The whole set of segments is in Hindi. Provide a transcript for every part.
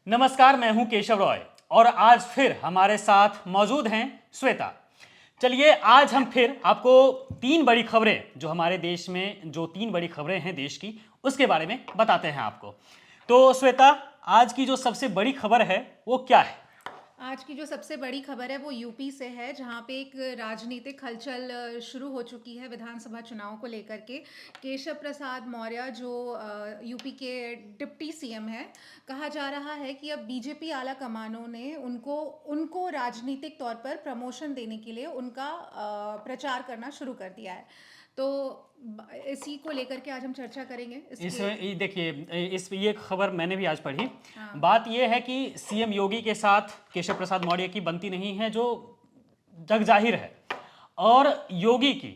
नमस्कार, मैं हूं केशव रॉय और आज फिर हमारे साथ मौजूद हैं श्वेता। चलिए आज हम फिर आपको तीन बड़ी खबरें जो हमारे देश में जो तीन बड़ी खबरें हैं देश की उसके बारे में बताते हैं आपको। तो श्वेता, आज की जो सबसे बड़ी खबर है वो क्या है? आज की जो सबसे बड़ी खबर है वो यूपी से है, जहां पे एक राजनीतिक हलचल शुरू हो चुकी है विधानसभा चुनाव को लेकर के। केशव प्रसाद मौर्य जो यूपी के डिप्टी सीएम है, कहा जा रहा है कि अब बीजेपी आला कमानों ने उनको उनको राजनीतिक तौर पर प्रमोशन देने के लिए उनका प्रचार करना शुरू कर दिया है। तो इसी को लेकर के आज हम चर्चा करेंगे इसके। देखिए, इस ये खबर मैंने भी आज पढ़ी। हाँ। बात ये है कि सीएम योगी के साथ केशव प्रसाद मौर्य की बनती नहीं है, जो जग जाहिर है। और योगी की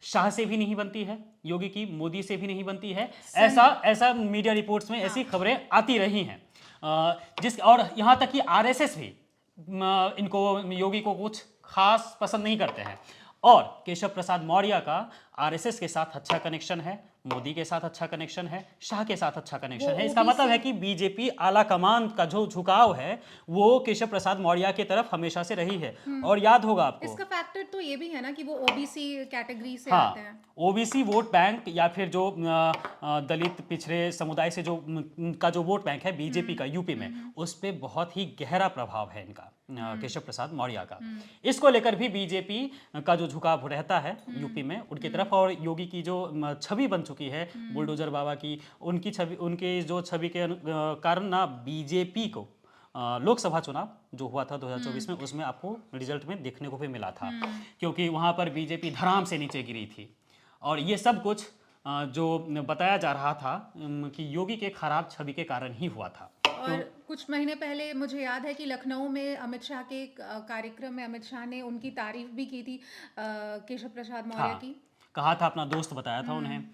शाह से भी नहीं बनती है, योगी की मोदी से भी नहीं बनती है। ऐसा ऐसा मीडिया रिपोर्ट्स में ऐसी खबरें आती रही हैं। जिस और यहाँ तक कि आरएसएस भी इनको योगी को कुछ खास पसंद नहीं करते हैं। और केशव प्रसाद मौर्य का आरएसएस के साथ अच्छा कनेक्शन है, मोदी के साथ अच्छा कनेक्शन है, शाह के साथ अच्छा कनेक्शन है। इसका मतलब है कि बीजेपी आला कमान का जो झुकाव है वो केशव प्रसाद मौर्य की तरफ हमेशा से रही है। और याद होगा आपको, इसका फैक्टर तो ये भी है ना कि वो ओबीसी कैटेगरी से हाँ, आते हैं। ओबीसी वोट बैंक या फिर जो दलित पिछड़े समुदाय से जो का जो वोट बैंक है बीजेपी का यूपी में, उस पे बहुत ही गहरा प्रभाव है इनका, केशव प्रसाद मौर्य का। इसको लेकर भी बीजेपी का जो झुकाव रहता है यूपी में उनकी तरफ। और योगी की जो छवि बन चुकी है बुलडोजर बाबा की, उनकी छवि, उनकी जो छवि के कारण ना बीजेपी को लोकसभा चुनाव जो हुआ था 2024 में, उसमें आपको रिजल्ट में देखने को भी मिला था, क्योंकि वहां पर बीजेपी धड़ाम से नीचे गिरी थी। और ये सब कुछ जो बताया जा रहा था कि योगी के खराब छवि के कारण ही हुआ था। और कुछ महीने पहले मुझे याद है कि लखनऊ में अमित शाह के एक कार्यक्रम में अमित शाह ने उनकी तारीफ भी की थी, केशव प्रसाद मौर्य हाँ, की। कहा था, अपना दोस्त बताया था उन्हें।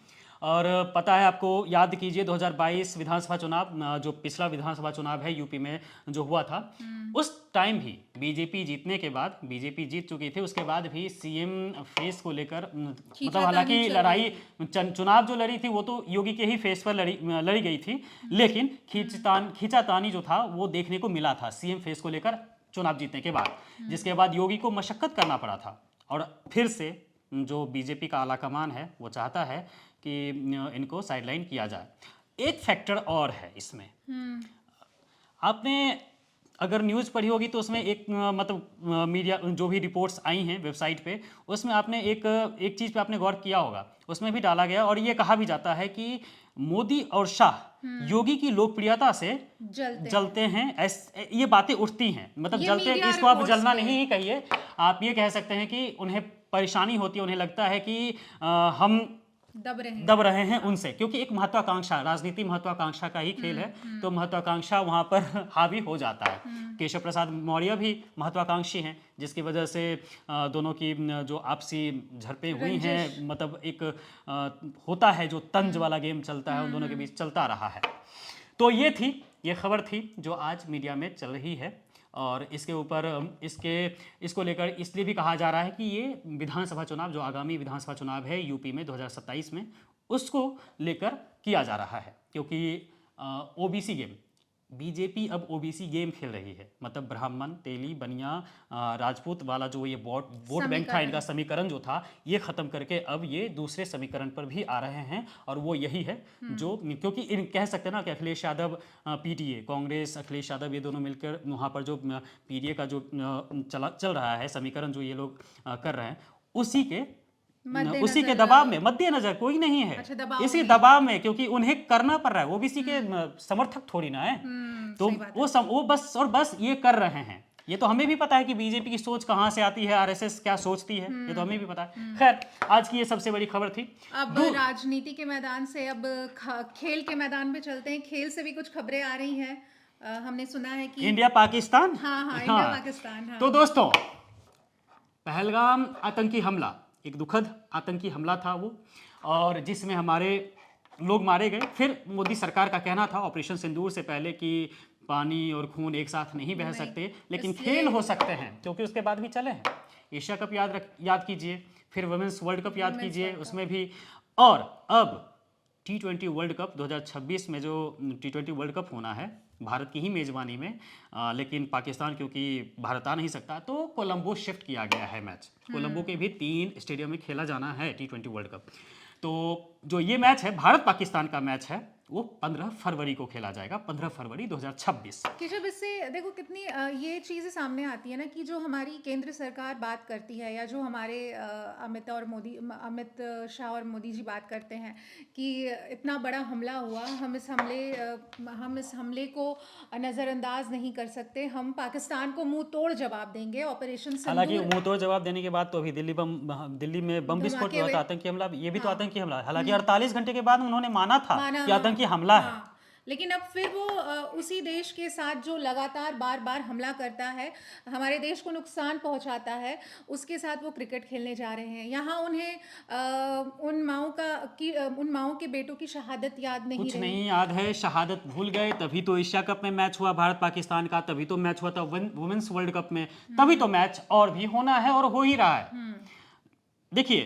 और पता है आपको, याद कीजिए 2022 विधानसभा चुनाव, जो पिछला विधानसभा चुनाव है यूपी में जो हुआ था, उस टाइम भी बीजेपी जीतने के बाद, बीजेपी जीत चुकी थी, उसके बाद भी सीएम फेस को लेकर मतलब हालांकि लड़ाई चुनाव जो लड़ी थी वो तो योगी के ही फेस पर लड़ी गई थी, लेकिन खींचातानी जो था वो देखने को मिला था सीएम फेस को लेकर चुनाव जीतने के बाद, जिसके बाद योगी को मशक्कत करना पड़ा था। और फिर से जो बीजेपी का आलाकमान है वो चाहता है कि इनको साइडलाइन किया जाए। एक फैक्टर और है इसमें, आपने अगर न्यूज़ पढ़ी होगी तो उसमें एक मतलब मीडिया जो भी रिपोर्ट्स आई हैं वेबसाइट पे, उसमें आपने एक चीज़ पे आपने गौर किया होगा, उसमें भी डाला गया और ये कहा भी जाता है कि मोदी और शाह योगी की लोकप्रियता से जलते हैं। ये बातें उठती हैं, मतलब जलते हैं, इसको आप जलना नहीं कहिए, आप ये कह सकते हैं कि उन्हें परेशानी होती है, उन्हें लगता है कि हम दब रहे हैं उनसे, क्योंकि एक महत्वाकांक्षा, राजनीति महत्वाकांक्षा का ही खेल है, तो महत्वाकांक्षा वहां पर हावी हो जाता है। केशव प्रसाद मौर्य भी महत्वाकांक्षी हैं, जिसकी वजह से दोनों की जो आपसी झड़पें हुई हैं, मतलब एक होता है जो तंज वाला गेम चलता है, उन दोनों के बीच चलता रहा है। तो ये खबर थी जो आज मीडिया में चल रही है। और इसके ऊपर इसको लेकर इसलिए भी कहा जा रहा है कि ये विधानसभा चुनाव, जो आगामी विधानसभा चुनाव है यूपी में 2027 में, उसको लेकर किया जा रहा है, क्योंकि ओबीसी गेम, बीजेपी अब ओबीसी गेम खेल रही है। मतलब ब्राह्मण, तेली, बनिया, राजपूत वाला जो ये वोट बैंक था, इनका समीकरण जो था, ये खत्म करके अब ये दूसरे समीकरण पर भी आ रहे हैं। और वो यही है जो, क्योंकि कह सकते हैं ना कि अखिलेश यादव, पीटीए कांग्रेस, अखिलेश यादव, ये दोनों मिलकर वहाँ पर जो पीटीए का जो चल रहा है समीकरण, जो ये लोग कर रहे हैं, उसी के दबाव में, मद्देनजर कोई नहीं है, अच्छा, इसी दबाव में, क्योंकि उन्हें करना पड़ रहा है, ओबीसी के समर्थक थोड़ी ना है, तो वो बस ये कर रहे हैं। ये तो हमें भी पता है कि बीजेपी की सोच कहां से आती है, आरएसएस क्या सोचती है, ये तो हमें भी पता है। खैर, आज की ये सबसे बड़ी खबर थी। अब राजनीति के मैदान से अब खेल के मैदान पे चलते हैं। खेल से भी कुछ खबरें आ रही हैं। हमने सुना है कि इंडिया पाकिस्तान, हाँ, इंडिया पाकिस्तान, हाँ। तो दोस्तों, पहलगाम आतंकी हमला एक दुखद आतंकी हमला था वो, और जिसमें हमारे लोग मारे गए। फिर मोदी सरकार का कहना था ऑपरेशन सिंदूर से पहले कि पानी और खून एक साथ नहीं बह सकते, लेकिन खेल हो सकते हैं, क्योंकि उसके बाद भी चले हैं। एशिया कप याद कीजिए, फिर वुमेन्स वर्ल्ड कप याद कीजिए, उसमें भी। और अब T20 वर्ल्ड कप 2026 में जो T20 वर्ल्ड कप होना है, भारत की ही मेज़बानी में, लेकिन पाकिस्तान क्योंकि भारत आ नहीं सकता तो कोलंबो शिफ्ट किया गया है मैच। कोलंबो के भी 3 स्टेडियम में खेला जाना है T20 वर्ल्ड कप। तो जो ये मैच है भारत पाकिस्तान का मैच है वो 15 फरवरी को खेला जाएगा, 15 फरवरी 2026। कि जब इससे देखो कितनी ये चीज़ें सामने आती है ना कि जो हमारी केंद्र सरकार बात करती है या जो हमारे अमित शाह और मोदी जी बात करते हैं कि इतना बड़ा हमला हुआ, हम इस हमले को नज़रअंदाज नहीं कर सकते, हम पाकिस्तान को मुंह तोड़ जवाब देंगे। ऑपरेशन हालांकि सिंदूर मुंह तोड़ जवाब देने के बाद तो अभी दिल्ली में बम विस्फोट धमाके हुआ हुए। था, आतंकी हमला, ये भी तो हाँ। आतंकी हमला है। हालांकि 48 घंटे के बाद उन्होंने माना था माना, कि आतंकी हमला है। हाँ। लेकिन अब फिर वो उसी देश के साथ जो लगातार बार बार हमला करता है, हमारे देश को नुकसान पहुंचाता है, उसके साथ वो क्रिकेट खेलने जा रहे हैं। यहाँ उन्हें उन माओं के बेटों की शहादत याद नहीं कुछ रही। नहीं याद है, शहादत भूल गए। तभी तो एशिया कप में मैच हुआ भारत पाकिस्तान का, तभी तो मैच हुआ था वुमेन्स वर्ल्ड कप में, तभी तो मैच और भी होना है और हो ही रहा है। देखिए,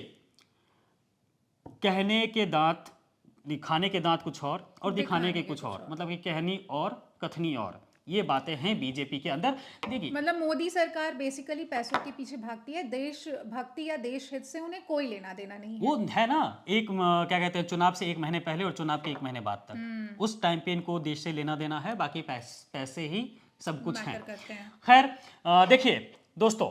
कहने के दांत, दिखाने के दांत कुछ और दिखाने के कुछ और, मतलब कि कहनी और कथनी और, ये बातें हैं बीजेपी के अंदर। देखिए, मतलब मोदी सरकार बेसिकली पैसों के पीछे भागती है, देश भक्ति या देश हित से उन्हें कोई लेना देना नहीं है। वो है ना, क्या कहते हैं, चुनाव से 1 महीने पहले और चुनाव के 1 महीने बाद तक, उस टाइम पे इनको देश से लेना देना है, बाकी पैसे ही सब कुछ है। मैटर करते हैं। खैर, देखिए दोस्तों,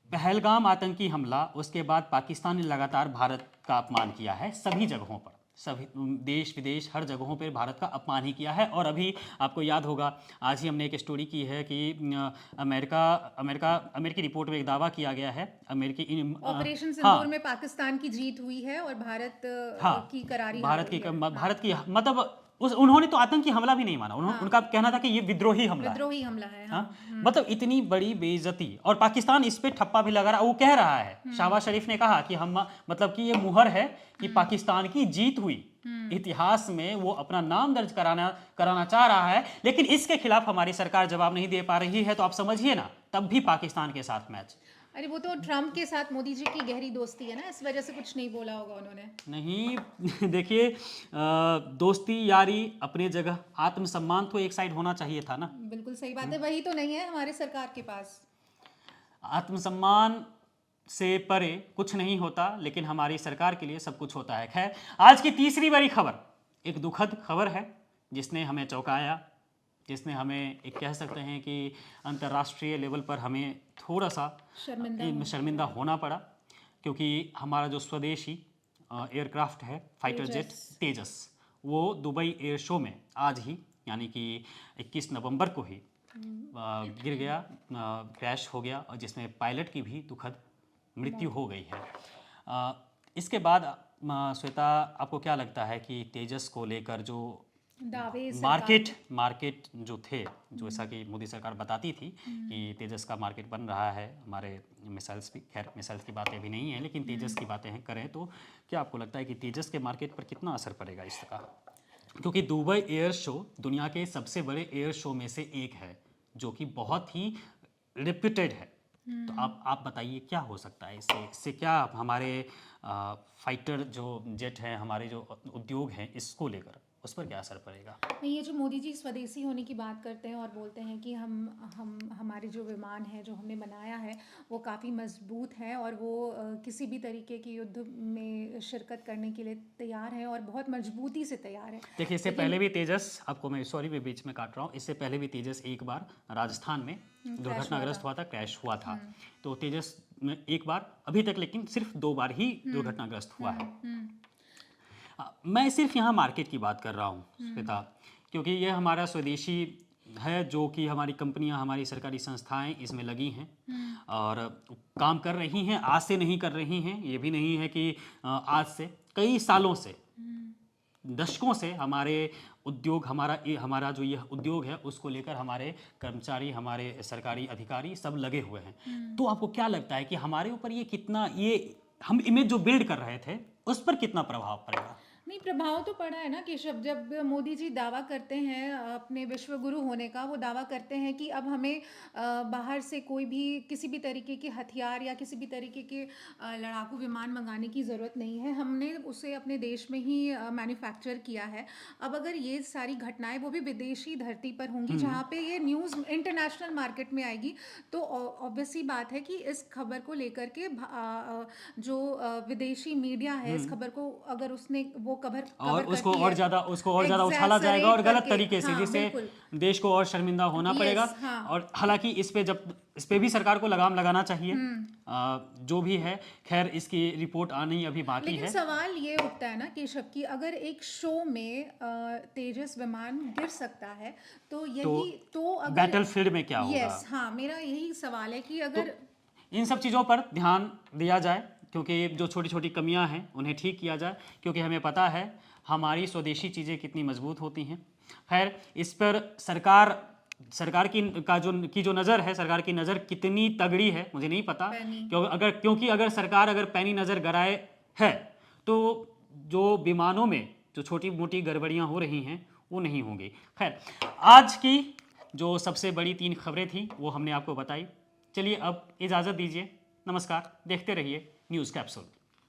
पहलगाम आतंकी हमला, उसके बाद पाकिस्तान ने लगातार भारत का अपमान किया है सभी जगहों पर, सभी देश विदेश हर जगहों पर भारत का अपमान ही किया है। और अभी आपको याद होगा, आज ही हमने एक स्टोरी की है कि अमेरिकी रिपोर्ट में एक दावा किया गया है, ऑपरेशन सिंदूर में पाकिस्तान की जीत हुई है और भारत की करारी हार हुई है। भारत की मतलब उन्होंने तो आतंकी हमला भी नहीं माना, उनका कहना था कि ये विद्रोही हमला है। हाँ। मतलब इतनी बड़ी बेइज्जती, और पाकिस्तान इस पे ठप्पा भी लगा रहा, वो कह रहा है, शहबाज शरीफ ने कहा कि हम, मतलब कि ये मुहर है कि पाकिस्तान की जीत हुई, इतिहास में वो अपना नाम दर्ज कराना चाह रहा है। लेकिन इसके खिलाफ हमारी सरकार जवाब नहीं दे पा रही है, तो आप समझिए ना, तब भी पाकिस्तान के साथ मैच। अरे वो तो ट्रम्प के साथ मोदी जी की गहरी दोस्ती है ना, इस वजह से कुछ नहीं बोला होगा उन्होंने। नहीं देखिए, दोस्ती यारी अपने जगह, आत्मसम्मान तो एक साइड होना चाहिए था ना। बिल्कुल सही बात है, वही तो नहीं है हमारे सरकार के पास। आत्मसम्मान से परे कुछ नहीं होता, लेकिन हमारी सरकार के लिए सब कुछ होता है। खैर, आज की तीसरी बड़ी खबर एक दुखद खबर है, जिसने हमें चौंकाया, जिसने हमें एक कह सकते हैं कि अंतर्राष्ट्रीय लेवल पर हमें थोड़ा सा शर्मिंदा होना पड़ा, क्योंकि हमारा जो स्वदेशी एयरक्राफ्ट है, फाइटर जेट तेजस, वो दुबई एयर शो में आज ही, यानी कि 21 नवंबर को ही गिर गया, क्रैश हो गया, और जिसमें पायलट की भी दुखद मृत्यु हो गई है। इसके बाद श्वेता, आपको क्या लगता है कि तेजस को लेकर जो दावे मार्केट जो थे, जो ऐसा कि मोदी सरकार बताती थी कि तेजस का मार्केट बन रहा है, हमारे मिसाइल्स भी, खैर मिसाइल्स की बातें अभी नहीं है, लेकिन तेजस की बातें हैं करें, तो क्या आपको लगता है कि तेजस के मार्केट पर कितना असर पड़ेगा इसका? क्योंकि दुबई एयर शो दुनिया के सबसे बड़े एयर शो में से एक है, जो कि बहुत ही रेप्यूटेड है। तो आप बताइए क्या हो सकता है इससे क्या हमारे फाइटर जो जेट हैं, हमारे जो उद्योग हैं, इसको लेकर उस पर क्या असर पड़ेगा? नहीं, ये जो मोदी जी स्वदेशी होने की बात करते हैं और बोलते हैं कि हम हमारे जो विमान है जो हमने बनाया है वो काफ़ी मजबूत है और वो किसी भी तरीके की युद्ध में शिरकत करने के लिए तैयार है और बहुत मजबूती से तैयार है। देखिए, इससे पहले भी तेजस, आपको मैं सॉरी मैं बीच में काट रहा हूँ, इससे पहले भी तेजस एक बार राजस्थान में दुर्घटनाग्रस्त हुआ था, क्रैश हुआ था। तो तेजस में एक बार, अभी तक लेकिन सिर्फ 2 बार ही दुर्घटनाग्रस्त हुआ है। मैं सिर्फ यहाँ मार्केट की बात कर रहा हूँ श्वेता, क्योंकि ये हमारा स्वदेशी है, जो कि हमारी कंपनियां, हमारी सरकारी संस्थाएं इसमें लगी हैं और काम कर रही हैं, आज से नहीं कर रही हैं। ये भी नहीं है कि आज से, कई सालों से, दशकों से हमारे उद्योग, हमारा जो ये उद्योग है, उसको लेकर हमारे कर्मचारी, हमारे सरकारी अधिकारी सब लगे हुए हैं। तो आपको क्या लगता है कि हमारे ऊपर ये कितना, ये हम इमेज जो बिल्ड कर रहे थे, उस पर कितना प्रभाव पड़ेगा? नहीं, प्रभाव तो पड़ा है ना केशव। जब मोदी जी दावा करते हैं अपने विश्व गुरु होने का, वो दावा करते हैं कि अब हमें बाहर से कोई भी किसी भी तरीके के हथियार या किसी भी तरीके के लड़ाकू विमान मंगाने की ज़रूरत नहीं है, हमने उसे अपने देश में ही मैन्युफैक्चर किया है। अब अगर ये सारी घटनाएं वो भी विदेशी धरती पर होंगी जहाँ पे ये न्यूज़ इंटरनेशनल मार्केट में आएगी, तो ऑब्वियस सी बात है कि इस खबर को लेकर के जो विदेशी मीडिया है इस खबर को अगर उसने वो और कवर उसको करती और है, ज्यादा उछाला जाएगा और गलत करके, तरीके से, हाँ जिससे बिल्कुल, देश को और शर्मिंदा होना पड़ेगा। हाँ। और हालांकि इस पे भी सरकार को लगाम लगाना चाहिए। जो भी है, खैर इसकी रिपोर्ट आनी अभी बाकी लेकिन है। सवाल ये उठता है ना केशव की, अगर एक शो में तेजस विमान गिर सकता है तो यही तो अगर बैटलफील्ड में क्या होगा? यस, हाँ, मेरा यही सवाल है कि तो अगर इन सब चीज़ों पर ध्यान दिया जाए, क्योंकि जो छोटी छोटी कमियां हैं उन्हें ठीक किया जाए, क्योंकि हमें पता है हमारी स्वदेशी चीज़ें कितनी मजबूत होती हैं। खैर, इस पर सरकार की जो नज़र है, सरकार की नज़र कितनी तगड़ी है मुझे नहीं पता। क्योंकि अगर सरकार पैनी नज़र गड़ाए है तो जो विमानों में जो छोटी मोटी गड़बड़ियां हो रही हैं वो नहीं होंगी। खैर, आज की जो सबसे बड़ी 3 खबरें थी वो हमने आपको बताई। चलिए अब इजाज़त दीजिए। नमस्कार, देखते रहिए न्यूज़ कैप्सूल।